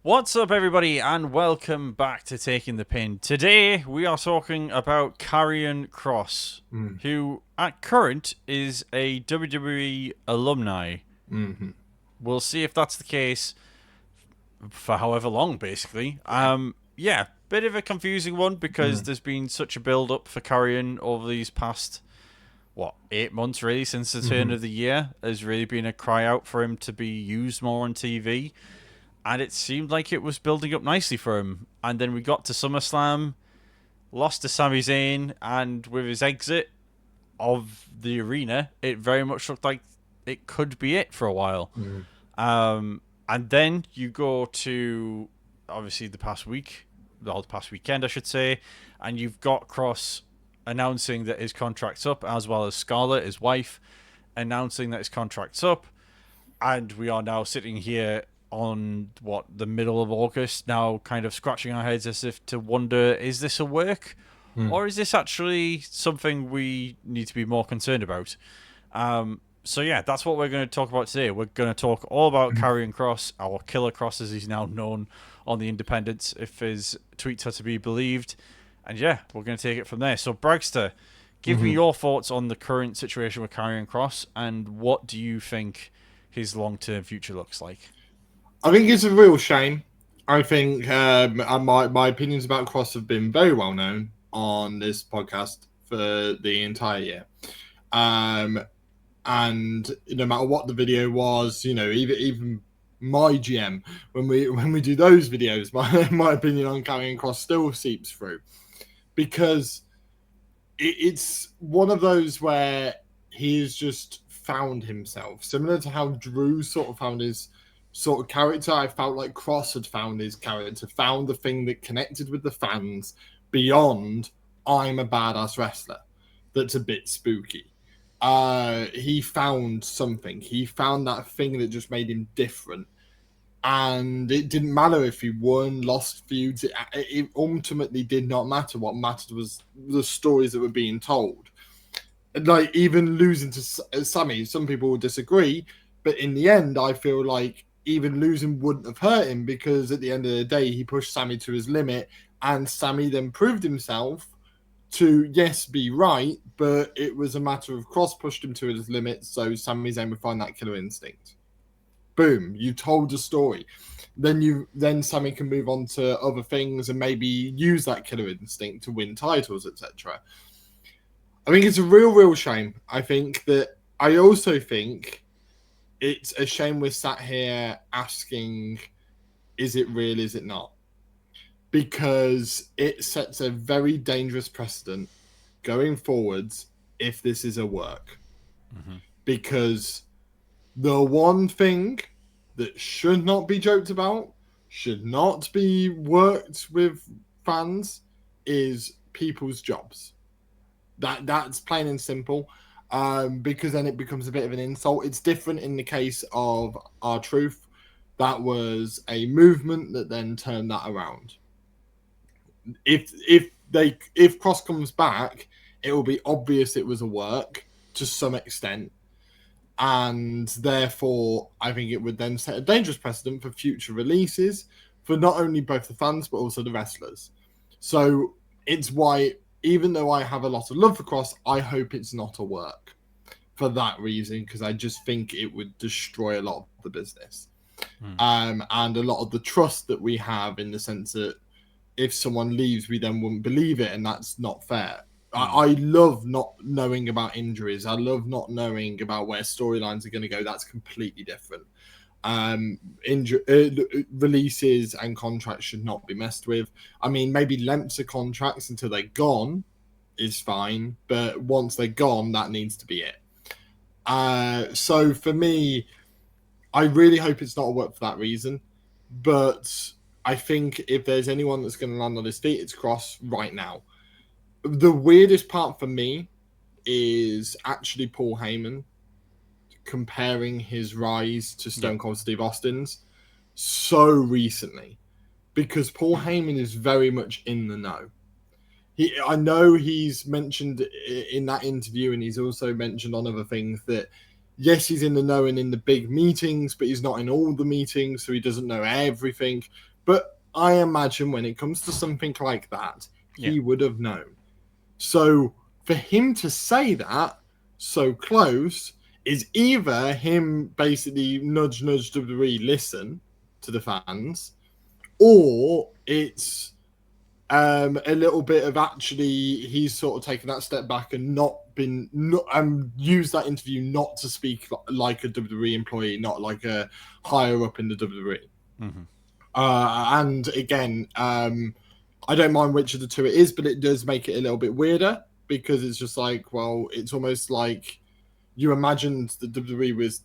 What's up, everybody, and welcome back to Taking the Pin. Today, we are talking about Karrion Kross, who, at current, is a WWE alumni. Mm-hmm. We'll see if that's the case for however long, basically. Yeah, bit of a confusing one because there's been such a build-up for Karrion over these past, 8 months, really, since the turn Mm-hmm. of the year. There's really been a cry out for him to be used more on TV. And it seemed like it was building up nicely for him. And then we got to SummerSlam, lost to Sami Zayn, and with his exit of the arena, it very much looked like it could be it for a while. Mm-hmm. And then you go to obviously the past week, or the past weekend, I should say, and you've got Cross announcing that his contract's up, as well as Scarlett, his wife, announcing that his contract's up. And we are now sitting here on the middle of August now, kind of scratching our heads as if to wonder, is this a work, or is this actually something we need to be more concerned about? So yeah, that's what we're going to talk about today. We're going to talk all about Karrion Kross, our Killer Kross as he's now known on the independents, if his tweets are to be believed. And yeah, we're going to take it from there. So Bragster, give me your thoughts on the current situation with Karrion Kross, and what do you think his long-term future looks like? I think it's a real shame. I think my opinions about Cross have been very well known on this podcast for the entire year. And no matter what the video was, even my GM, when we do those videos, my opinion on Karrion Kross still seeps through, because it's one of those where he's just found himself, similar to how Drew sort of found his sort of character. I felt like Kross had found his character, found the thing that connected with the fans beyond I'm a badass wrestler that's a bit spooky. He found something. He found that thing that just made him different. And it didn't matter if he won, lost feuds. It ultimately did not matter. What mattered was the stories that were being told. Like, even losing to Sammy, some people will disagree, but in the end, I feel like even losing wouldn't have hurt him, because at the end of the day, he pushed Sammy to his limit, and Sammy then proved himself to, yes, be right, but it was a matter of Kross pushed him to his limit, so Sami Zayn would find that killer instinct. Boom, you told the story. Then Sammy can move on to other things and maybe use that killer instinct to win titles, etc. I think it's a real shame. I also think it's a shame we're sat here asking, is it real, is it not? Because it sets a very dangerous precedent going forwards if this is a work. Because the one thing that should not be joked about, should not be worked with fans, is people's jobs. That's plain and simple. Because then it becomes a bit of an insult. It's different in the case of R-Truth. That was a movement that then turned that around. If Kross comes back, it will be obvious it was a work to some extent, and therefore I think it would then set a dangerous precedent for future releases for not only both the fans but also the wrestlers. So it's why, even though I have a lot of love for Kross, I hope it's not a work for that reason, because I just think it would destroy a lot of the business. And a lot of the trust that we have, in the sense that if someone leaves, we then wouldn't believe it, and that's not fair. I love not knowing about injuries. I love not knowing about where storylines are going to go. That's completely different. Releases and contracts should not be messed with. I mean, maybe lengths of contracts until they're gone is fine, but once they're gone, that needs to be it. So for me, I really hope it's not a work for that reason. But I think if there's anyone that's going to land on his feet, it's Kross right now. The weirdest part for me is actually Paul Heyman comparing his rise to Stone Cold Steve Austin's so recently, because Paul Heyman is very much in the know. I know he's mentioned in that interview, and he's also mentioned on other things, that yes, he's in the know and in the big meetings, but he's not in all the meetings, so he doesn't know everything. But I imagine when it comes to something like that, Yeah. he would have known. So for him to say that so close is either him basically nudge WWE, listen to the fans, or it's a little bit of actually he's sort of taken that step back and used that interview not to speak like a WWE employee, not like a higher up in the WWE. Mm-hmm. And again, I don't mind which of the two it is, but it does make it a little bit weirder because it's just like, well, it's almost like you imagined the WWE was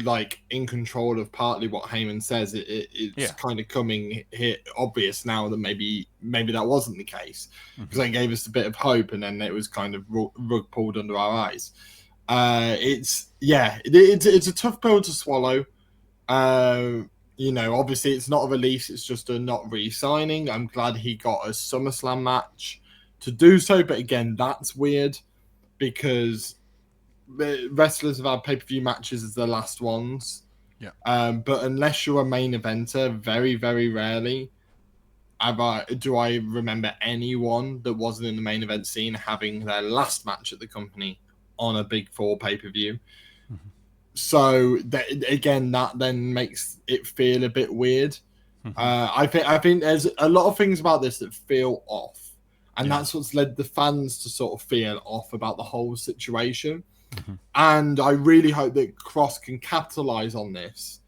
like in control of partly what Heyman says. It's kind of coming here obvious now that maybe that wasn't the case, because they gave us a bit of hope and then it was kind of rug pulled under our eyes. It's a tough pill to swallow. Obviously it's not a release, it's just a not re-signing. I'm glad he got a SummerSlam match to do so, but again, that's weird because wrestlers have had pay-per-view matches as their last ones. Yeah. But unless you're a main eventer, very, very rarely do I remember anyone that wasn't in the main event scene having their last match at the company on a Big Four pay-per-view. Mm-hmm. So that then makes it feel a bit weird. Mm-hmm. I think there's a lot of things about this that feel off, and that's what's led the fans to sort of feel off about the whole situation. Mm-hmm. And I really hope that Kross can capitalize on this,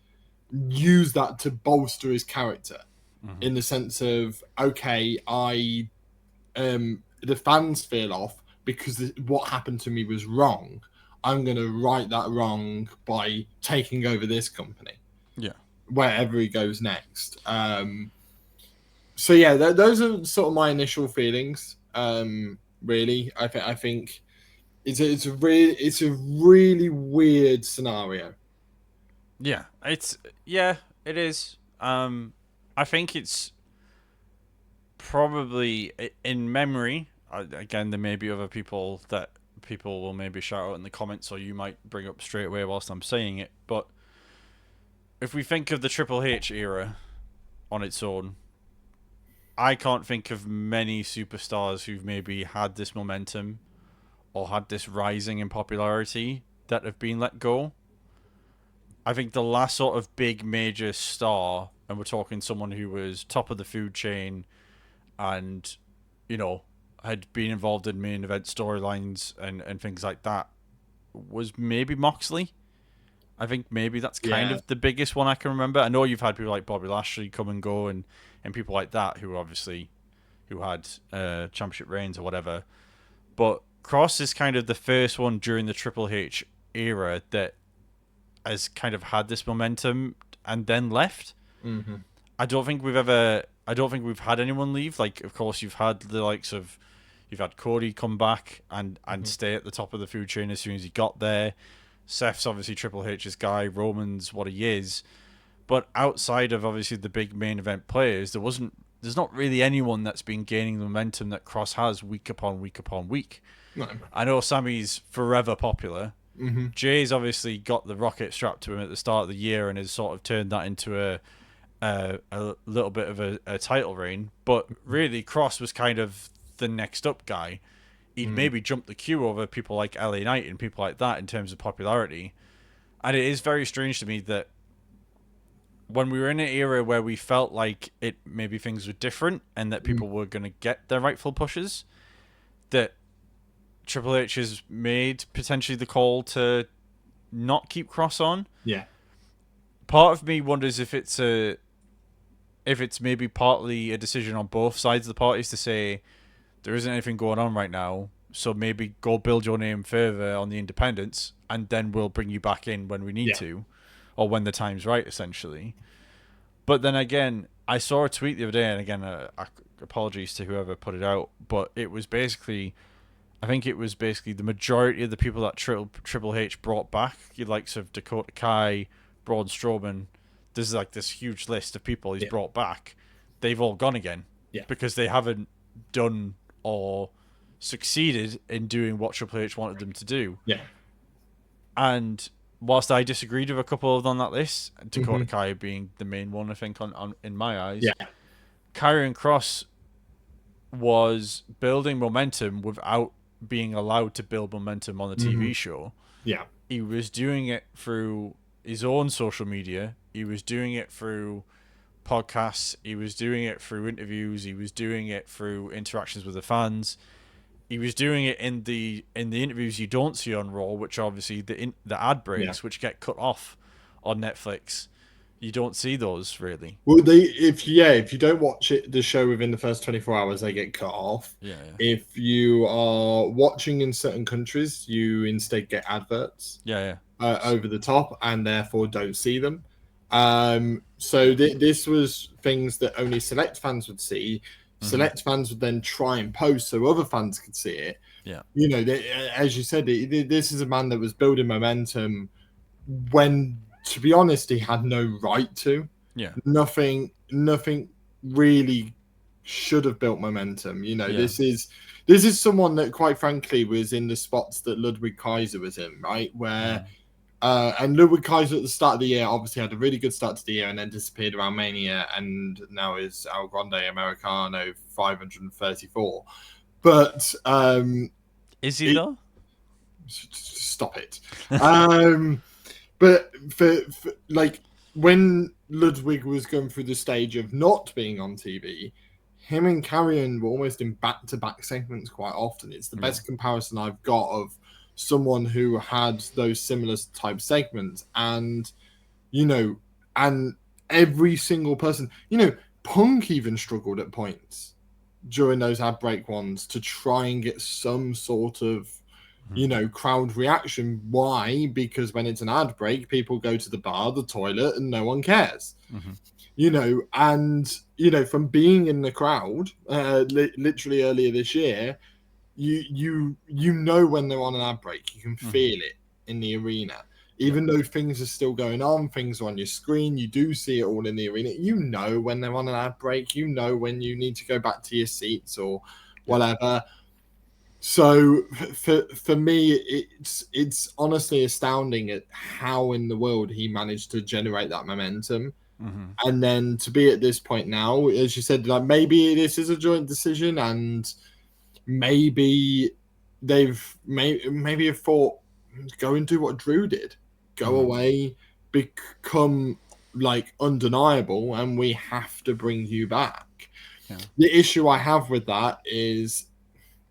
use that to bolster his character, in the sense of, okay, the fans feel off because what happened to me was wrong. I'm going to right that wrong by taking over this company. Yeah. Wherever he goes next. So yeah, those are sort of my initial feelings. Really, I think it's a really weird scenario. Yeah, it is. I think it's probably in memory. Again, there may be other people that people will maybe shout out in the comments, or you might bring up straight away whilst I'm saying it. But if we think of the Triple H era on its own, I can't think of many superstars who've maybe had this momentum or had this rising in popularity that have been let go. I think the last sort of big major star, and we're talking someone who was top of the food chain and, had been involved in main event storylines and things like that, was maybe Moxley. I think maybe that's kind of the biggest one I can remember. I know you've had people like Bobby Lashley come and go and people like that who had championship reigns or whatever. But Kross is kind of the first one during the Triple H era that has kind of had this momentum and then left. Mm-hmm. I don't think we've had anyone leave. Like, of course, you've had the likes of, you've had Cody come back and stay at the top of the food chain as soon as he got there. Seth's obviously Triple H's guy. Roman's what he is. But outside of obviously the big main event players, there's not really anyone that's been gaining the momentum that Kross has week upon week upon week. No. I know Sammy's forever popular. Mm-hmm. Jay's obviously got the rocket strapped to him at the start of the year and has sort of turned that into a little bit of a title reign. But really, Kross was kind of the next up guy. He'd maybe jumped the queue over people like LA Knight and people like that in terms of popularity. And it is very strange to me that when we were in an era where we felt like maybe things were different and that people were going to get their rightful pushes, that Triple H has made potentially the call to not keep Kross on. Yeah. Part of me wonders if it's maybe partly a decision on both sides of the parties to say there isn't anything going on right now, so maybe go build your name further on the independents and then we'll bring you back in when we need to, or when the time's right, essentially. But then again, I saw a tweet the other day, and again, apologies to whoever put it out, but it was basically, I think it was basically the majority of the people that Triple H brought back, the likes of Dakota Kai, Braun Strowman. There's like this huge list of people he's brought back. They've all gone again because they haven't done or succeeded in doing what Triple H wanted them to do. Yeah. And whilst I disagreed with a couple of them on that list, Dakota Mhm. Kai being the main one, I think, on in my eyes, Yeah. Karrion Kross was building momentum without being allowed to build momentum on the Mhm. TV show. Yeah. He was doing it through his own social media. He was doing it through podcasts. He was doing it through interviews. He was doing it through interactions with the fans. He was doing it in the interviews you don't see on Raw, which are obviously the ad Yeah. breaks, which get cut off on Netflix. You don't see those really. Well, if you don't watch the show within the first 24 hours, they get cut off. Yeah, If you are watching in certain countries, you instead get adverts yeah, over the top, and therefore don't see them. So yeah. this was things that only select fans would see. Mm-hmm. Select fans would then try and post so other fans could see it. Yeah, You know, as you said, this is a man that was building momentum when, to be honest, he had no right to. yeah, Nothing really should have built momentum. You know, yeah. this is someone that, quite frankly, was in the spots that Ludwig Kaiser was in, right? Where Mm-hmm. and Ludwig Kaiser at the start of the year obviously had a really good start to the year and then disappeared around Mania, and now is El Grande Americano 534. But Is he though? stop it. But for like, when Ludwig was going through the stage of not being on TV, him and Karrion were almost in back-to-back segments quite often. It's the best comparison I've got of someone who had those similar type segments, and you know, and every single person, Punk even struggled at points during those ad break ones to try and get some sort of crowd reaction. Why? Because when it's an ad break, people go to the bar, the toilet, and no one cares. Mm-hmm. From being in the crowd, literally earlier this year, you know when they're on an ad break, you can feel it in the arena. Even though things are still going on, things are on your screen, you do see it all in the arena. You know when they're on an ad break, you know when you need to go back to your seats or whatever. So for me, it's honestly astounding at how in the world he managed to generate that momentum. Mm-hmm. And then to be at this point now, as you said, like, maybe this is a joint decision, and maybe maybe have thought, go and do what Drew did, go away, become like undeniable, and we have to bring you back. Yeah. The issue I have with that is,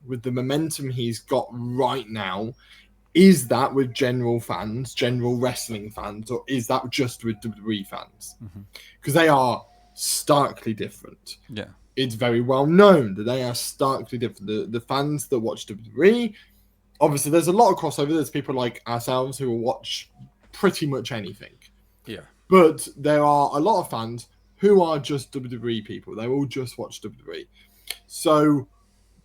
with the momentum he's got right now, is that with general fans, general wrestling fans, or is that just with WWE fans? Because they are starkly different. Yeah. It's very well known that they are starkly different. The fans that watch WWE, obviously, there's a lot of crossover. There's people like ourselves who will watch pretty much anything. Yeah. But there are a lot of fans who are just WWE people. They all just watch WWE. So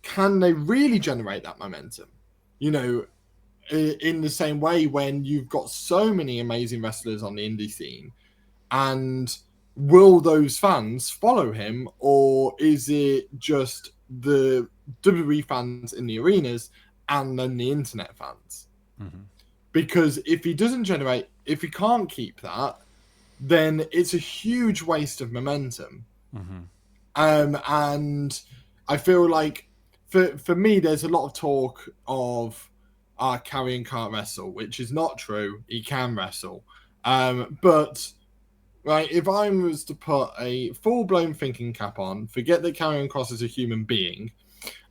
can they really generate that momentum? In the same way, when you've got so many amazing wrestlers on the indie scene, and will those fans follow him, or is it just the WWE fans in the arenas and then the internet fans? Because if he can't keep that, then it's a huge waste of momentum. And I feel like for me, there's a lot of talk of Karrion can't wrestle, which is not true. He can wrestle. But right, if I was to put a full-blown thinking cap on, forget that Karrion Kross is a human being,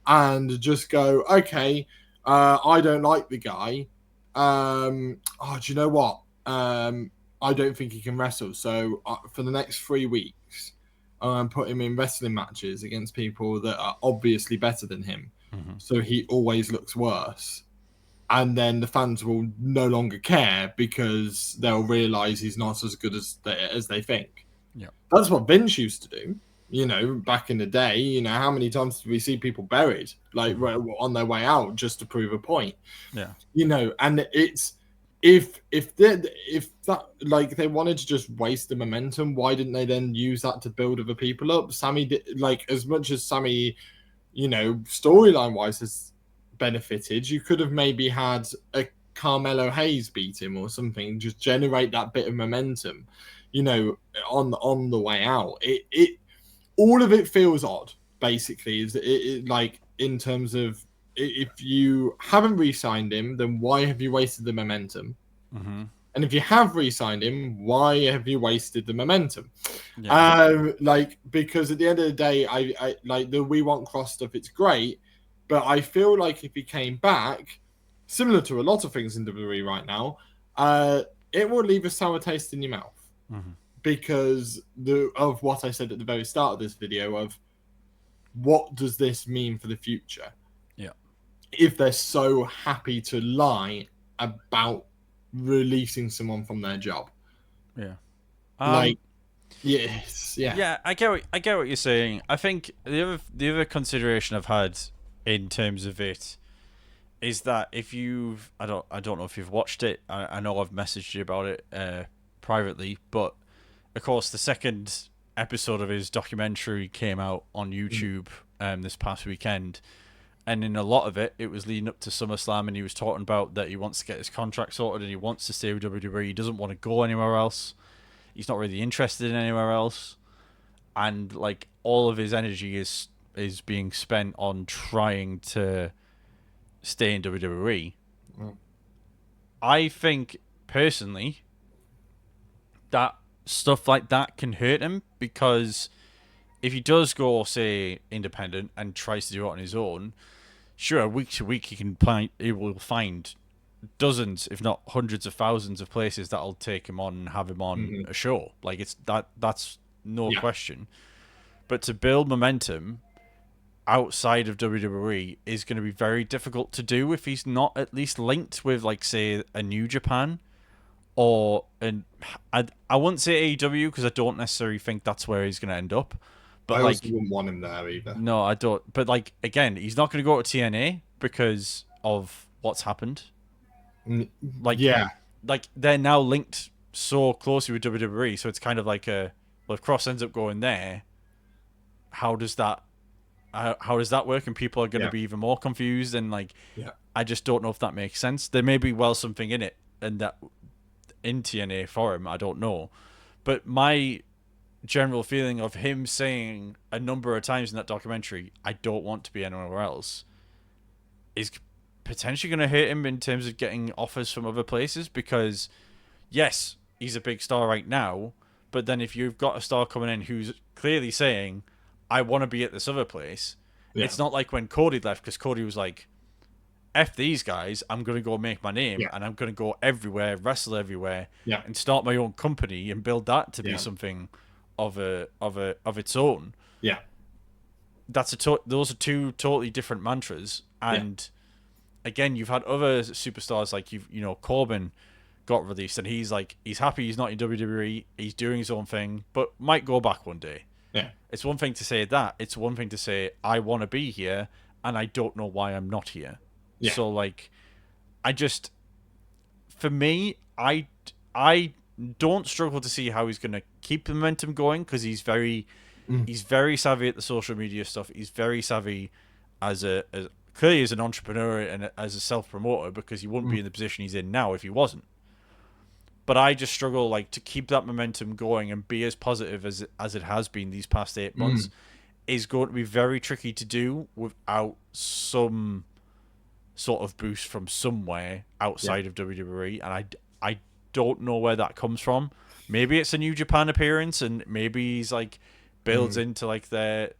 and just go, okay, I don't like the guy. Do you know what? I don't think he can wrestle. So for the next 3 weeks, put him in wrestling matches against people that are obviously better than him. So he always looks worse. And then the fans will no longer care because they'll realize he's not as good as they think. Yeah. That's what Vince used to do, back in the day. How many times did we see people buried, like on their way out just to prove a point? Yeah. And it's, if that, like, they wanted to just waste the momentum, why didn't they then use that to build other people up? Sammy did, like, as much as Sammy, storyline wise has benefited, you could have maybe had a Carmelo Hayes beat him or something, just generate that bit of momentum, you know, on the way out. It all of it feels odd. Basically, is it like in terms of if you haven't re-signed him, then why have you wasted the momentum? Mm-hmm. And if you have re-signed him, why have you wasted the momentum? Yeah. Like, because at the end of the day, I like the We Want Kross stuff. It's great, but I feel like if he came back, similar to a lot of things in WWE right now, it will leave a sour taste in your mouth Mm-hmm. because of what I said at the very start of this video of what does this mean for the future Yeah. if they're so happy to lie about releasing someone from their job. Yeah. Like, yes, yeah. Yeah, I get what you're saying. I think the other consideration I've had in terms of it is that if you've I don't know if you've watched it. I know I've messaged you about it privately, but of course the second episode of his documentary came out on YouTube this past weekend, and in a lot of it was leading up to SummerSlam, and he was talking about that he wants to get his contract sorted and he wants to stay with WWE. He doesn't want to go anywhere else. He's not really interested in anywhere else, and like all of his energy is being spent on trying to stay in WWE. I think personally that stuff like that can hurt him, because if he does go, say, independent and tries to do it on his own, sure, week to week he will find dozens, if not hundreds of thousands of places that'll take him on and have him on a show. Like that's no question. But to build momentum outside of WWE is going to be very difficult to do if he's not at least linked with, like, say, a New Japan or I wouldn't say AEW, because I don't necessarily think that's where he's going to end up. But I also like, wouldn't want him there either. no, I don't. But like, again, he's not going to go to TNA because of what's happened. Like, Yeah, like they're now linked so closely with WWE, so it's kind of like well, if Cross ends up going there, how does that work? And people are going to be even more confused, and like, yeah. I just don't know if that makes sense. There may be something in it, and that in TNA for him, I don't know. But my general feeling of him saying a number of times in that documentary, I don't want to be anywhere else, is potentially going to hurt him in terms of getting offers from other places, because yes, he's a big star right now, but then if you've got a star coming in who's clearly saying, I want to be at this other place, it's not like when Cody left, because Cody was like, F these guys, I'm going to go make my name, and I'm going to go everywhere, wrestle everywhere, and start my own company and build that to be something of its own. Yeah. Those are two totally different mantras. And again, you've had other superstars like Corbin got released, and he's happy he's not in WWE, he's doing his own thing, but might go back one day. Yeah. It's one thing to say that, it's one thing to say, I want to be here and I don't know why I'm not here. Yeah. So like, for me, I don't struggle to see how he's going to keep the momentum going, because he's very savvy at the social media stuff. He's very savvy clearly as an entrepreneur and as a self-promoter, because he wouldn't be in the position he's in now if he wasn't. But I just struggle like to keep that momentum going and be as positive as it has been these past 8 months is going to be very tricky to do without some sort of boost from somewhere outside of WWE, and I don't know where that comes from. Maybe it's a New Japan appearance, and maybe he's like builds into like their,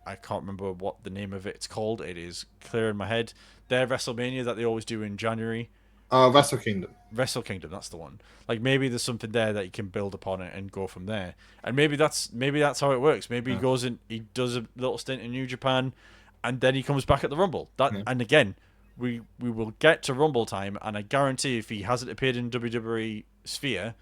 I can't remember what the name of it's called. It is clear in my head. Their WrestleMania that they always do in January. Wrestle Kingdom. Wrestle Kingdom, that's the one. Like, maybe there's something there that you can build upon it and go from there. And maybe that's how it works. Maybe he goes in, he does a little stint in New Japan, and then he comes back at the Rumble. And again, we will get to Rumble time, and I guarantee if he hasn't appeared in WWE sphere,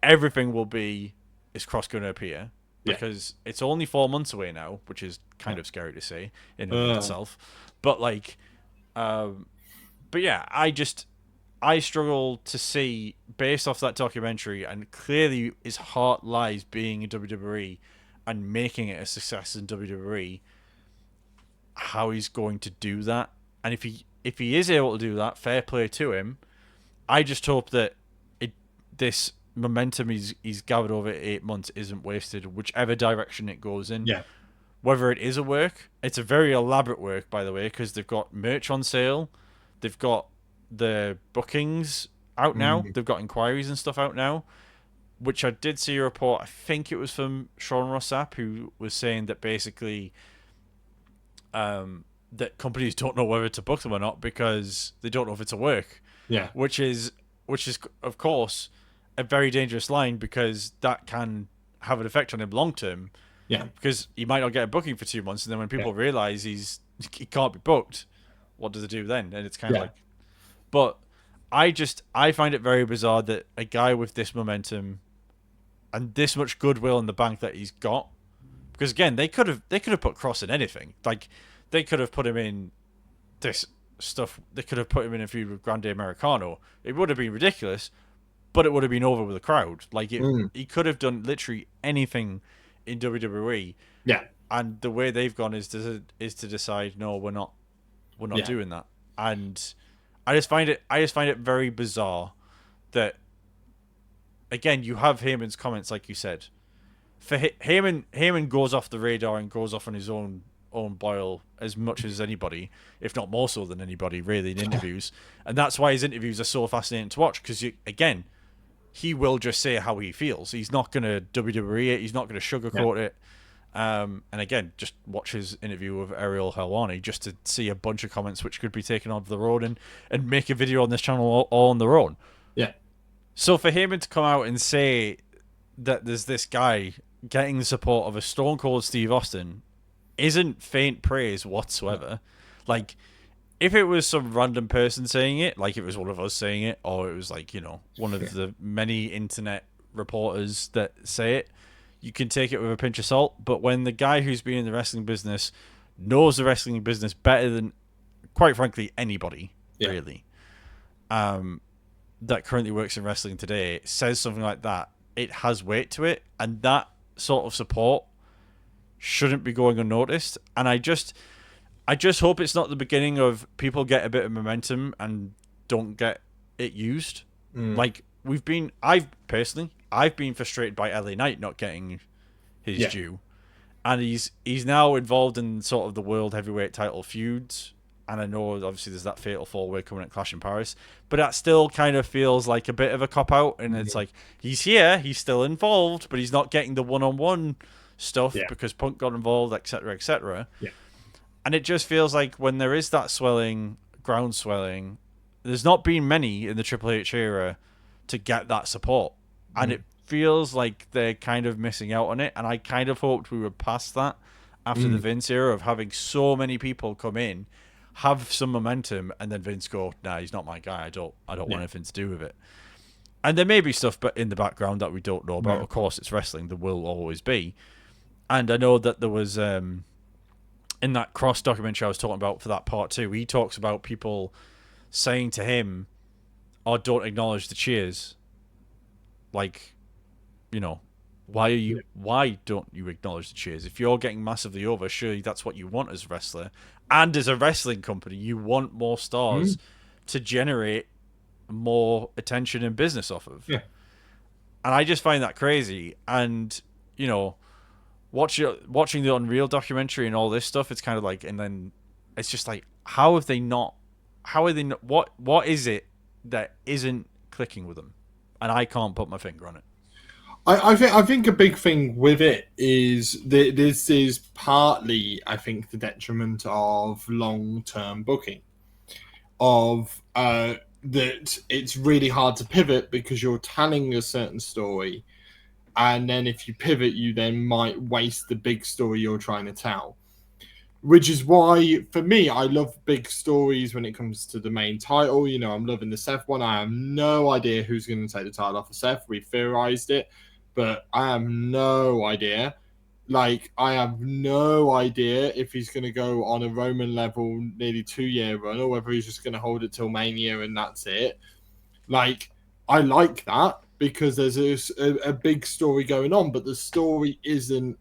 everything will be, is Kross going to appear? Because it's only 4 months away now, which is kind of scary to say in and of itself. But like, but yeah, I struggle to see, based off that documentary, and clearly his heart lies being in WWE and making it a success in WWE, how he's going to do that. And if he if he is able to do that, fair play to him. I just hope that this momentum he's gathered over 8 months isn't wasted, whichever direction it goes in. Yeah. Whether it is a work, it's a very elaborate work, by the way, because they've got merch on sale, they've got the bookings out now, they've got inquiries and stuff out now, which I did see a report, I think it was from Sean Rossap, who was saying that basically that companies don't know whether to book them or not because they don't know if it's a work. Yeah. Which is of course a very dangerous line, because that can have an effect on him long term. Yeah. Because he might not get a booking for 2 months, and then when people realize he can't be booked, what does it do then? And it's kind of like, but I find it very bizarre that a guy with this momentum and this much goodwill in the bank that he's got, because again, they could have put Kross in anything. Like, they could have put him in this stuff. They could have put him in a feud with Grande Americano. It would have been ridiculous, but it would have been over with the crowd. Like, he could have done literally anything in WWE. Yeah. And the way they've gone is to decide, no, we're not doing that. And I just find it very bizarre that, again, you have Heyman's comments, like you said. For Heyman goes off the radar and goes off on his own boil as much as anybody, if not more so than anybody, really, in interviews. And that's why his interviews are so fascinating to watch, because, again, he will just say how he feels. He's not going to WWE it. He's not going to sugarcoat it. And again, just watch his interview with Ariel Helwani just to see a bunch of comments which could be taken off the road and make a video on this channel all on their own. Yeah. So for Heyman to come out and say that there's this guy getting the support of a Stone Cold Steve Austin isn't faint praise whatsoever. Like, if it was some random person saying it, like if it was one of us saying it, or it was like, one of the many internet reporters that say it, you can take it with a pinch of salt. But when the guy who's been in the wrestling business knows the wrestling business better than, quite frankly, anybody, really, that currently works in wrestling today, says something like that, it has weight to it, and that sort of support shouldn't be going unnoticed. And I just hope it's not the beginning of people get a bit of momentum and don't get it used. Like, I've been frustrated by LA Knight not getting his due, and he's now involved in sort of the world heavyweight title feuds. And I know obviously there's that fatal 4-way coming at Clash in Paris, but that still kind of feels like a bit of a cop out. And it's like, he's here, he's still involved, but he's not getting the one-on-one stuff because Punk got involved, etc., etc. And it just feels like when there is that ground swelling, there's not been many in the Triple H era to get that support. And it feels like they're kind of missing out on it. And I kind of hoped we were past that after the Vince era of having so many people come in, have some momentum, and then Vince go, nah, he's not my guy. I don't want anything to do with it. And there may be stuff but in the background that we don't know about. Of course, it's wrestling. There will always be. And I know that there was, in that Kross documentary I was talking about for that part 2, he talks about people saying to him, oh, don't acknowledge the cheers. Like, why don't you acknowledge the cheers? If you're getting massively over, surely that's what you want as a wrestler. And as a wrestling company, you want more stars to generate more attention and business off of. Yeah. And I just find that crazy. And, watching the Unreal documentary and all this stuff, it's kind of like, and then it's just like, what is it that isn't clicking with them? And I can't put my finger on it. I think a big thing with it is that this is partly, I think, the detriment of long-term booking. That it's really hard to pivot because you're telling a certain story, and then if you pivot, you then might waste the big story you're trying to tell. Which is why, for me, I love big stories when it comes to the main title. I'm loving the Seth one. I have no idea who's going to take the title off of Seth. We theorized it, but I have no idea. Like, I have no idea if he's going to go on a Roman level nearly 2-year run, or whether he's just going to hold it till Mania and that's it. Like, I like that because there's a big story going on, but the story isn't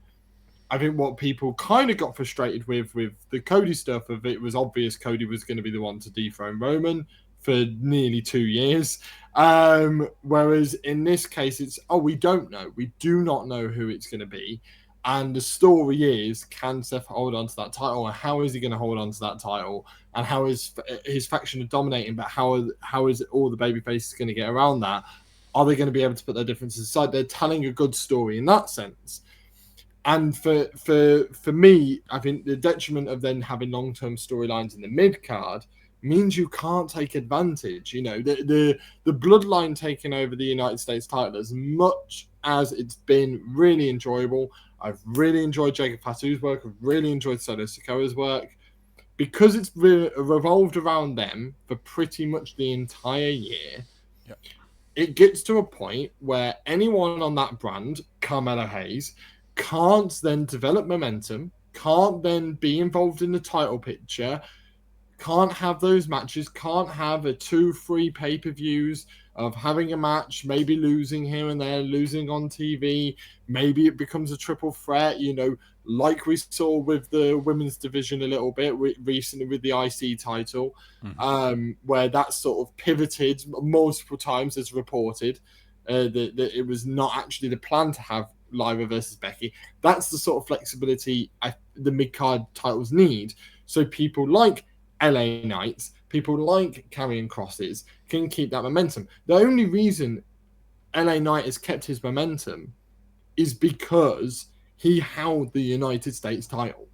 I think what people kind of got frustrated with the Cody stuff of it was obvious Cody was going to be the one to dethrone Roman for nearly 2 years. Whereas in this case, it's, we don't know. We do not know who it's going to be. And the story is, can Seth hold on to that title? And how is he going to hold on to that title? And how is his faction dominating? But how is all the babyfaces going to get around that? Are they going to be able to put their differences aside? They're telling a good story in that sense. And for me, I think the detriment of then having long-term storylines in the mid-card means you can't take advantage. You know, the bloodline taking over the United States title, as much as it's been really enjoyable. I've really enjoyed Jacob Fatu's work. I've really enjoyed Solo Sikoa's work. Because it's revolved around them for pretty much the entire year, yep. It gets to a point where anyone on that brand, Carmelo Hayes, can't then develop momentum, can't then be involved in the title picture, can't have those matches, can't have a 2-3 pay-per-views of having a match, maybe losing here and there, losing on TV, maybe it becomes a triple threat, you know, like we saw with the women's division a little bit recently with the IC title, where that sort of pivoted multiple times as reported, that it was not actually the plan to have Lyra versus Becky. That's the sort of flexibility the mid-card titles need. So people like LA Knights, people like Karrion Krosses can keep that momentum. The only reason LA Knight has kept his momentum is because he held the United States title.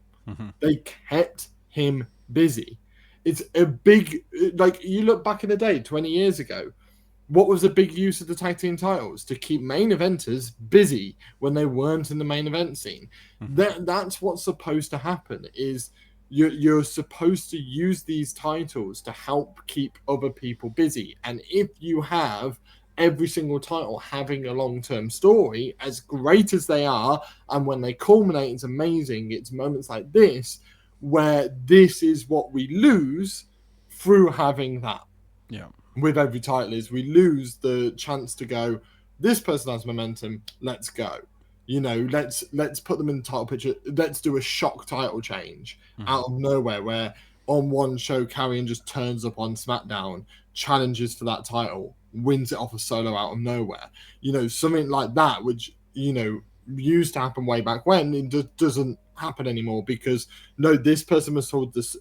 They kept him busy. It's a big, like, you look back in the day, 20 years ago, what was the big use of the tag team titles? To keep main eventers busy when they weren't in the main event scene. That's what's supposed to happen, is you're supposed to use these titles to help keep other people busy. And if you have every single title having a long-term story, as great as they are, and when they culminate, it's amazing. It's moments like this where this is what we lose through having that. Yeah. With every title is we lose the chance to go, this person has momentum, let's go. You know, let's put them in the title picture. Let's do a shock title change out of nowhere, where on one show Karrion just turns up on SmackDown, challenges for that title, wins it off a solo out of nowhere. You know, something like that, which, you know, used to happen way back when. It doesn't happen anymore, because no, this person must hold this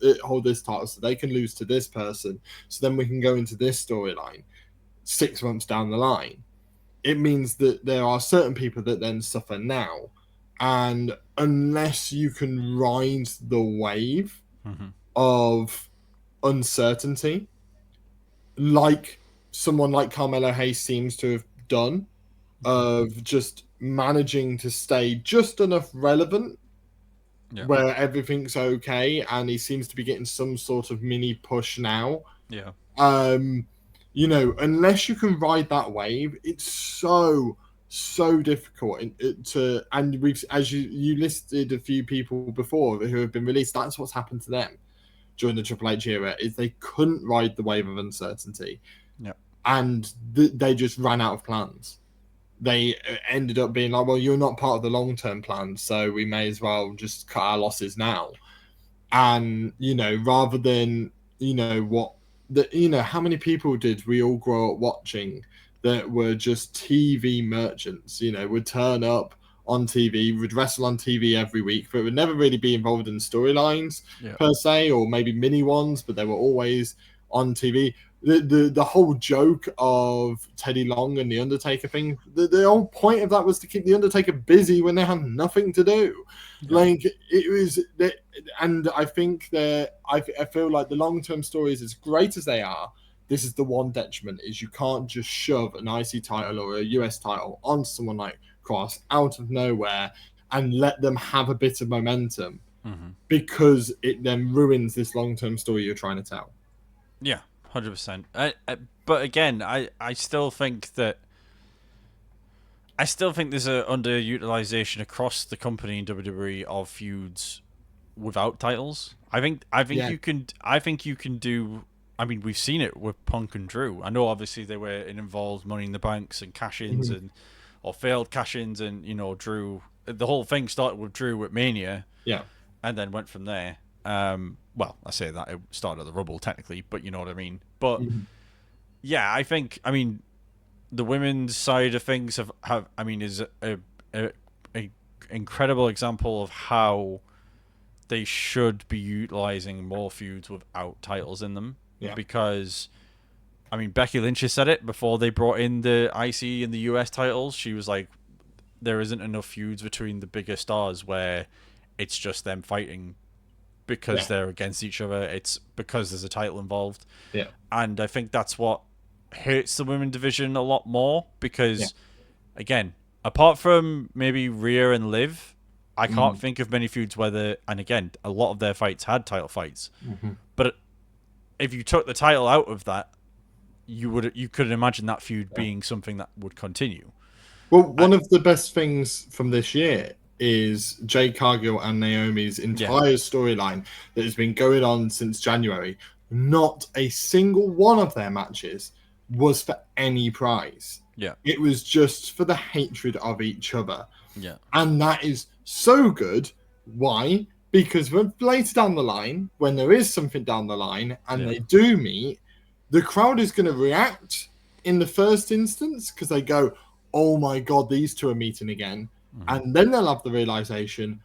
title so they can lose to this person, so then we can go into this storyline 6 months down the line. It means that there are certain people that then suffer now, and unless you can ride the wave of uncertainty, like someone like Carmelo Hayes seems to have done, of just managing to stay just enough relevant where everything's okay, and he seems to be getting some sort of mini push now. You know, unless you can ride that wave, it's so difficult to. And we've, as you listed a few people before who have been released, that's what's happened to them during the Triple H era, is they couldn't ride the wave of uncertainty, and they just ran out of plans. They ended up being like, well, you're not part of the long-term plan, so we may as well just cut our losses now. And, you know, rather than, you know, how many people did we all grow up watching that were just TV merchants, you know, would turn up on TV, would wrestle on TV every week, but would never really be involved in storylines per se, or maybe mini ones, but they were always on TV. The whole joke of Teddy Long and the Undertaker thing, the whole point of that was to keep the Undertaker busy when they had nothing to do. Like, it was, and I think that I feel like the long-term stories, as great as they are, this is the one detriment, is you can't just shove an IC title or a US title on someone like Kross out of nowhere and let them have a bit of momentum, because it then ruins this long-term story you're trying to tell. Yeah, 100%. But again, I still think there's a underutilization across the company in WWE of feuds without titles. I think you can do. I mean, we've seen it with Punk and Drew. I know obviously they involved Money in the Banks and cash-ins or failed cash-ins, and, you know, Drew the whole thing started with Drew at Mania, Yeah. and then went from there. Well, I say that it started at the Rumble technically, but you know what I mean. But Mhm. yeah, I mean, the women's side of things have I mean, is a incredible example of how they should be utilizing more feuds without titles in them. Yeah. Because I mean, Becky Lynch has said it before they brought in the IC and the US titles. She was like, there isn't enough feuds between the bigger stars where it's just them fighting because Yeah. they're against each other. It's because there's a title involved. Yeah. And I think that's what hurts the women division a lot more Yeah. because, again, apart from maybe Rhea and Liv, I can't Mhm. think of many feuds where and again, a lot of their fights had title fights. Mhm. But if you took the title out of that, you could imagine that feud Yeah. being something that would continue. Well, one of the best things from this year is Jade Cargill and Naomi's entire storyline that has been going on since January. Not a single one of their matches was for any prize. Yeah. It was just for the hatred of each other. Yeah. And that is so good. Why? Because when later down the line, when there is something down the line and they do meet, the crowd is going to react in the first instance because they go, oh my God, these two are meeting again. Mm-hmm. And then they'll have the realization,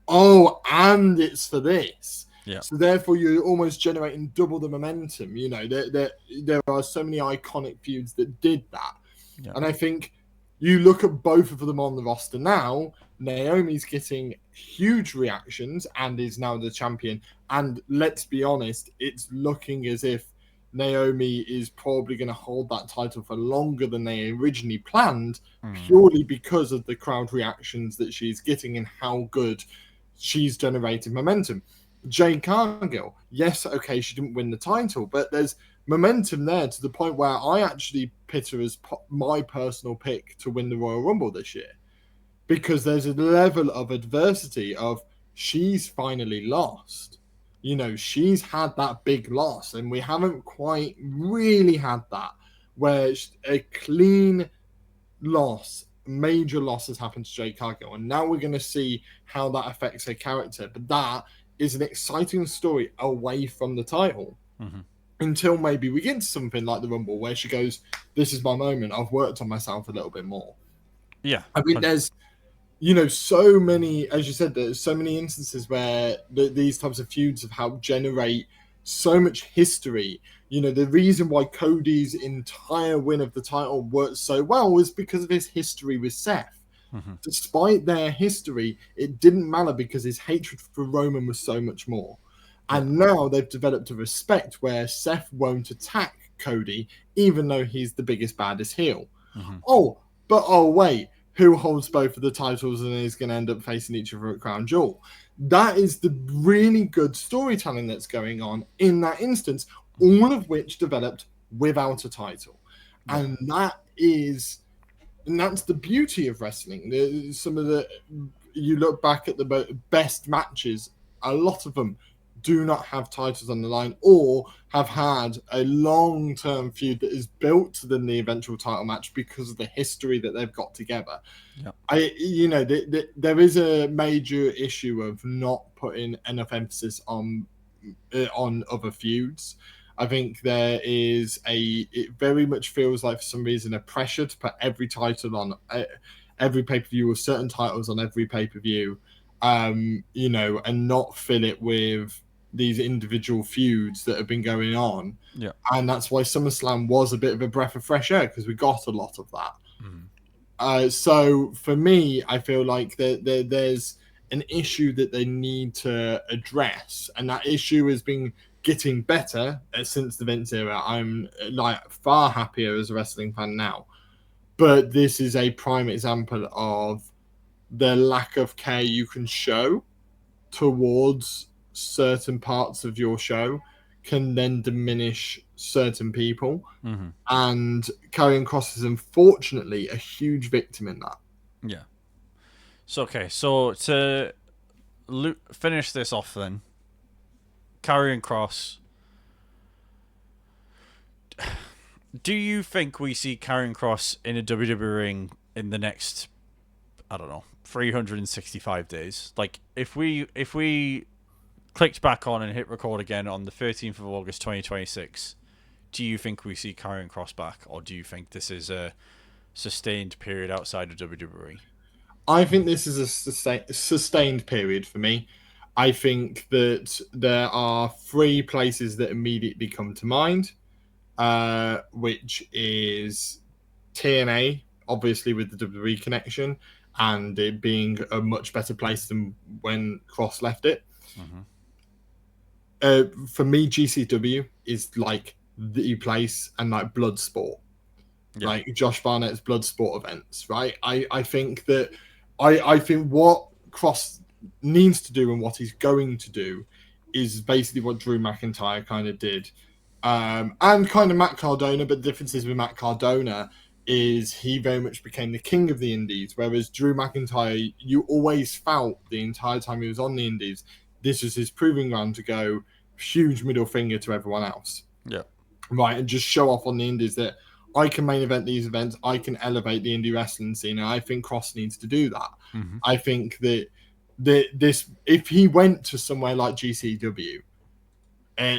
oh, and it's for this. Yeah. So therefore, you're almost generating double the momentum. You know, there are so many iconic feuds that did that. Yeah. And I think you look at both of them on the roster now, Naomi's getting huge reactions and is now the champion. And let's be honest, it's looking as if Naomi is probably going to hold that title for longer than they originally planned, purely because of the crowd reactions that she's getting and how good she's generating momentum. Jade Cargill, yes, okay, she didn't win the title, but there's momentum there to the point where I actually pit her as my personal pick to win the Royal Rumble this year, because there's a level of adversity of she's finally lost. You know, she's had that big loss, and we haven't quite really had that, where a clean loss, major loss has happened to Jade Cargill, and now we're going to see how that affects her character. But that is an exciting story away from the title. Mm-hmm. Until maybe we get to something like the Rumble where she goes, this is my moment, I've worked on myself a little bit more. Yeah. I mean, there's, you know, so many, as you said, there's so many instances where these types of feuds have helped generate so much history. You know, the reason why Cody's entire win of the title worked so well was because of his history with Seth. Mm-hmm. Despite their history, it didn't matter because his hatred for Roman was so much more. And now they've developed a respect where Seth won't attack Cody, even though he's the biggest, baddest heel. Mm-hmm. Oh, wait, who holds both of the titles and is going to end up facing each other at Crown Jewel? That is the really good storytelling that's going on in that instance, all of which developed without a title. Yeah. And that's the beauty of wrestling. You look back at the best matches, a lot of them do not have titles on the line or have had a long-term feud that is built to the eventual title match because of the history that they've got together. Yeah. There is a major issue of not putting enough emphasis on other feuds. I think it very much feels like for some reason a pressure to put every title on every pay-per-view or certain titles on every pay-per-view, and not fill it with these individual feuds that have been going on. Yeah. And that's why SummerSlam was a bit of a breath of fresh air, because we got a lot of that. Mm-hmm. So for me, I feel like there's an issue that they need to address, and that issue has been getting better since the Vince era. I'm like far happier as a wrestling fan now, but this is a prime example of the lack of care you can show towards certain parts of your show can then diminish certain people. Mm-hmm. And Karrion Kross is unfortunately a huge victim in that. Yeah. So to finish this off then, Karrion Kross. Do you think we see Karrion Kross in a WWE ring in the next, I don't know, 365 days. Like if we clicked back on and hit record again on the 13th of August 2026, do you think we see Karrion Kross back, or do you think this is a sustained period outside of WWE? I think this is a sustained period for me. I think that there are three places that immediately come to mind, which is TNA, obviously with the WWE connection, and it being a much better place than when Cross left it. Mm-hmm. For me, GCW is like the place, and like Bloodsport, Yeah. like Josh Barnett's Bloodsport events, right? I think that I think what Cross needs to do and what he's going to do is basically what Drew McIntyre kind of did, and kind of Matt Cardona. But the difference is with Matt Cardona is he very much became the king of the indies, whereas Drew McIntyre, you always felt the entire time he was on the indies, this was his proving ground to go huge middle finger to everyone else. Yeah. Right, and just show off on the indies that I can main event these events, I can elevate the indie wrestling scene, and I think Cross needs to do that. Mm-hmm. I think that this, if he went to somewhere like GCW,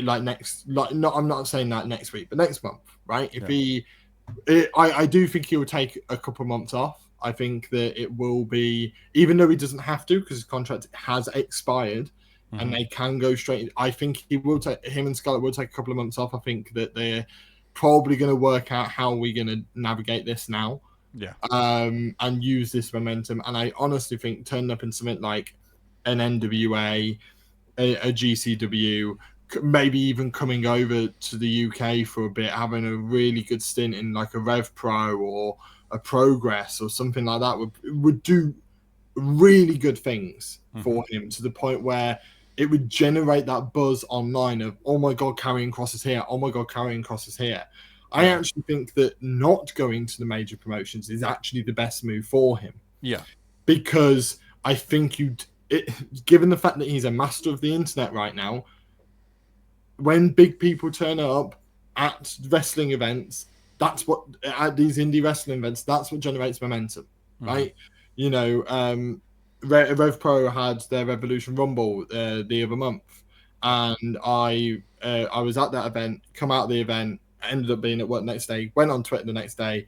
like next, like not, I'm not saying that next week, but next month, right? If I do think he will take a couple of months off. I think that it will be, even though he doesn't have to because his contract has expired. Mm-hmm. And they can go straight. I think him and Scarlett will take a couple of months off. I think that they're probably going to work out how we're going to navigate this now. Yeah. And use this momentum. And I honestly think turning up in something like an NWA, a GCW, maybe even coming over to the UK for a bit, having a really good stint in like a Rev Pro or a Progress or something like that would do really good things for him, to the point where it would generate that buzz online of, oh my God, Karrion Kross is here. Oh my God, Karrion Kross is here. I actually think that not going to the major promotions is actually the best move for him. Yeah. Because I think given the fact that he's a master of the internet right now, when big people turn up at wrestling events, at these indie wrestling events, that's what generates momentum, right? You know, Rev Pro had their Revolution Rumble the other month, and I was at that event, come out of the event, ended up being at work the next day, went on Twitter the next day,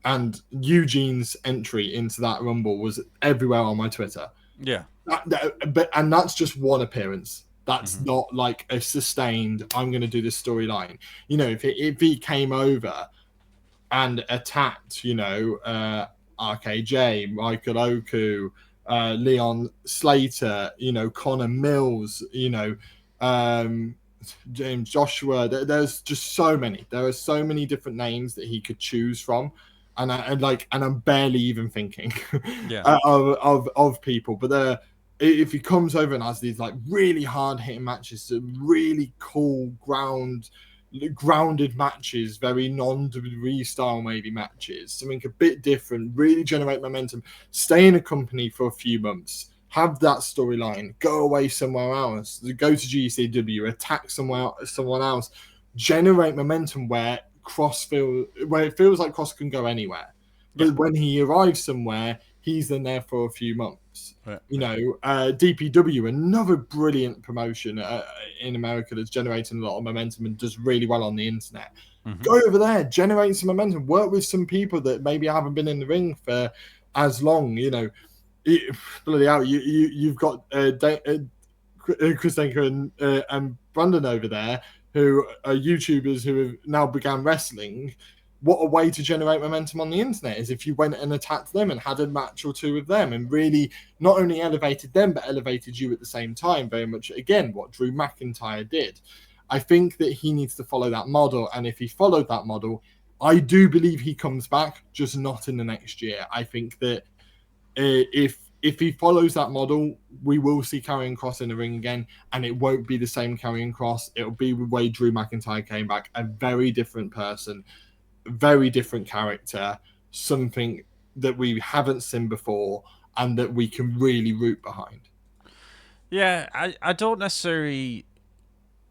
and Eugene's entry into that Rumble was everywhere on my Twitter. Yeah. And that's just one appearance. That's not like a sustained, I'm going to do this storyline. You know, if he came over and attacked, you know, RKJ, Michael Oku, Leon Slater, you know, Connor Mills, you know, James Joshua. There's just so many. There are so many different names that he could choose from, and I'm barely even thinking of people. But if he comes over and has these like really hard hitting matches, some really cool grounded matches, very non-WWE style maybe matches, something a bit different, really generate momentum, stay in a company for a few months, have that storyline, go away somewhere else, go to GCW, attack someone else, generate momentum where it feels like Cross can go anywhere. But when he arrives somewhere, he's then there for a few months. You know, DPW, another brilliant promotion in America that's generating a lot of momentum and does really well on the internet. Go over there, generate some momentum, work with some people that maybe haven't been in the ring for as long. You know, bloody hell, you've got Chris Denker and Brandon over there, who are YouTubers who have now began wrestling. What a way to generate momentum on the internet is if you went and attacked them and had a match or two with them and really not only elevated them, but elevated you at the same time. Very much, again, what Drew McIntyre did. I think that he needs to follow that model. And if he followed that model, I do believe he comes back, just not in the next year. I think that if he follows that model, we will see Karrion Kross in the ring again, and it won't be the same Karrion Kross. It'll be the way Drew McIntyre came back, a very different person, very different character, something that we haven't seen before and that we can really root behind. Yeah, I don't necessarily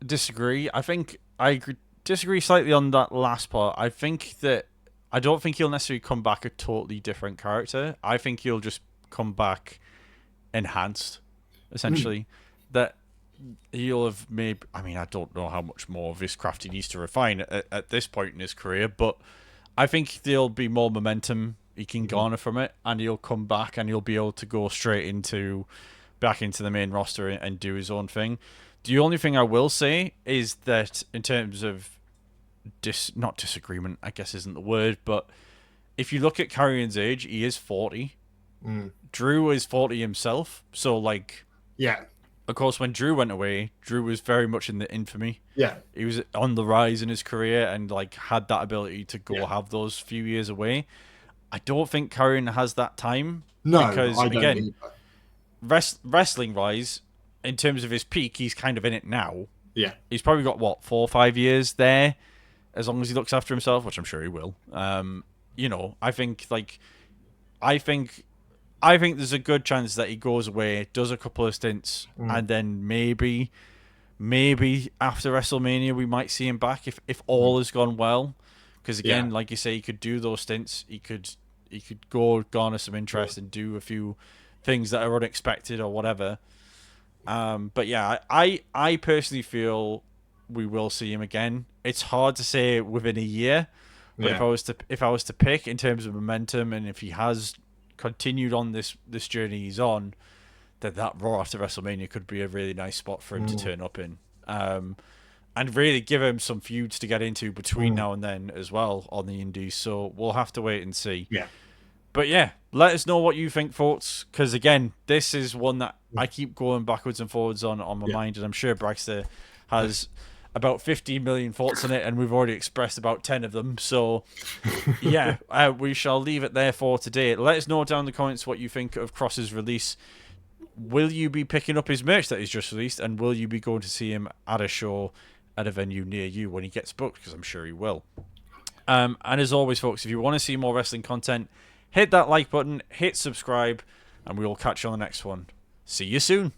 disagree. I think I disagree slightly on that last part. I don't think he'll necessarily come back a totally different character. I think he'll just come back enhanced, essentially. That he'll have maybe, I mean, I don't know how much more of his craft he needs to refine at this point in his career, but I think there'll be more momentum he can garner from it, and he'll come back and he'll be able to go straight back into the main roster and do his own thing. The only thing I will say is that in terms of not disagreement, I guess isn't the word, but if you look at Karrion's age, he is 40. Drew is 40 himself, so like, yeah. Of course, when Drew went away, Drew was very much in the infamy. Yeah. He was on the rise in his career and like had that ability to go have those few years away. I don't think Karrion has that time. No, because I don't again, wrestling wise, in terms of his peak, he's kind of in it now. Yeah. He's probably got 4 or 5 years there, as long as he looks after himself, which I'm sure he will. I think there's a good chance that he goes away, does a couple of stints, and then maybe after WrestleMania we might see him back if all has gone well. Because again, like you say, he could do those stints. He could go garner some interest and do a few things that are unexpected or whatever. But yeah, I personally feel we will see him again. It's hard to say within a year, but if I was to pick in terms of momentum, and if he has continued on this journey he's on, that Raw after WrestleMania could be a really nice spot for him to turn up in, and really give him some feuds to get into between now and then as well on the indies. So we'll have to wait and see. But yeah, let us know what you think, folks, because again, this is one that I keep going backwards and forwards on my mind, and I'm sure Bragster has about 15 million thoughts on it, and we've already expressed about 10 of them. So yeah, we shall leave it there for today. Let us know down in the comments what you think of Kross's release. Will you be picking up his merch that he's just released, and will you be going to see him at a show at a venue near you when he gets booked? Because I'm sure he will. And as always, folks, if you want to see more wrestling content, hit that like button, hit subscribe, and we will catch you on the next one. See you soon.